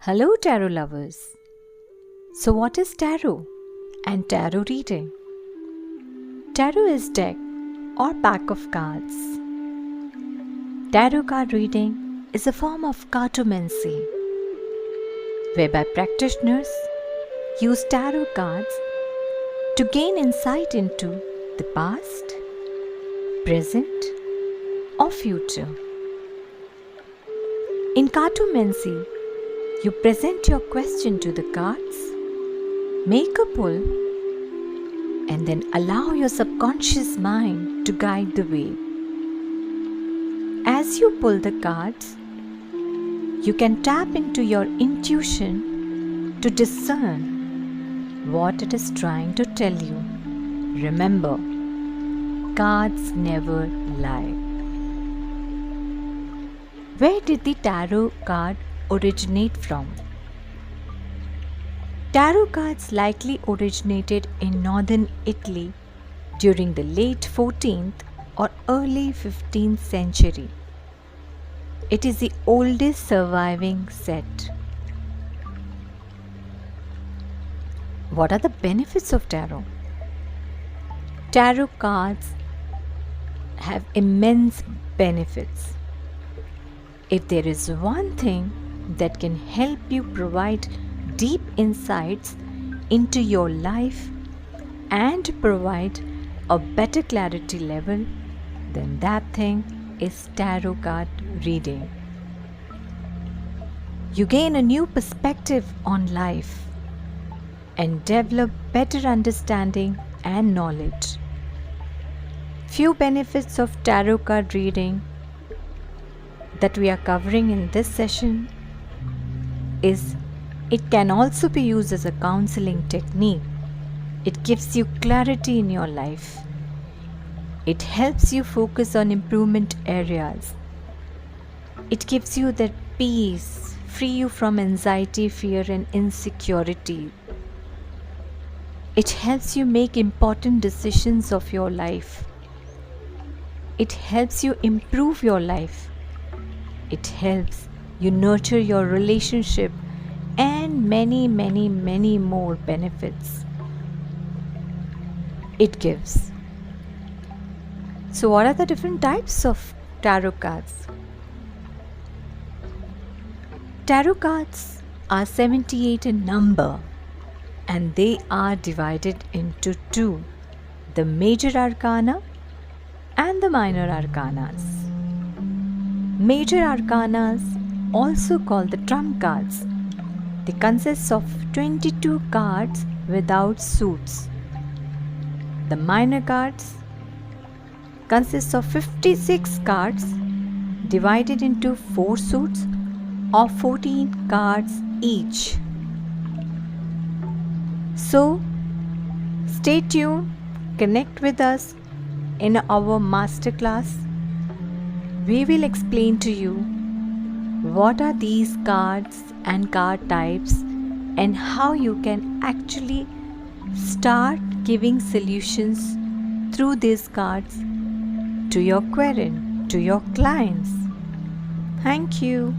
Hello tarot lovers. So what is tarot and tarot reading? Tarot is deck or pack of cards. Tarot card reading is a form of cartomancy whereby practitioners use tarot cards to gain insight into the past, present or future. In cartomancy, you present your question to the cards, make a pull, and then allow your subconscious mind to guide the way. As you pull the cards, you can tap into your intuition to discern what it is trying to tell you. Remember, cards never lie. Where did the tarot card originate from? Tarot cards likely originated in northern Italy during the late 14th or early 15th century. It is the oldest surviving set. What are the benefits of tarot? Tarot cards have immense benefits. If there is one thing that can help you provide deep insights into your life and provide a better clarity level, then that thing is tarot card reading. You gain a new perspective on life and develop better understanding and knowledge. Few benefits of tarot card reading that we are covering in this session is it can also be used as a counseling technique. It gives you clarity in your life. It helps you focus on improvement areas. It gives you that peace, free you from anxiety, fear and insecurity. It helps you make important decisions of your life. It helps you improve your life. It helps you nurture your relationship and many more benefits it gives. So what are the different types of tarot cards? Tarot cards are 78 in number and they are divided into two, the major arcana and the minor arcanas. Major arcanas, also called the trump cards, they consist of 22 cards without suits. The minor cards consist of 56 cards divided into 4 suits of 14 cards each. So, stay tuned, connect with us in our masterclass. We will explain to you what are these cards and card types and how you can actually start giving solutions through these cards to your query, to your clients. Thank you.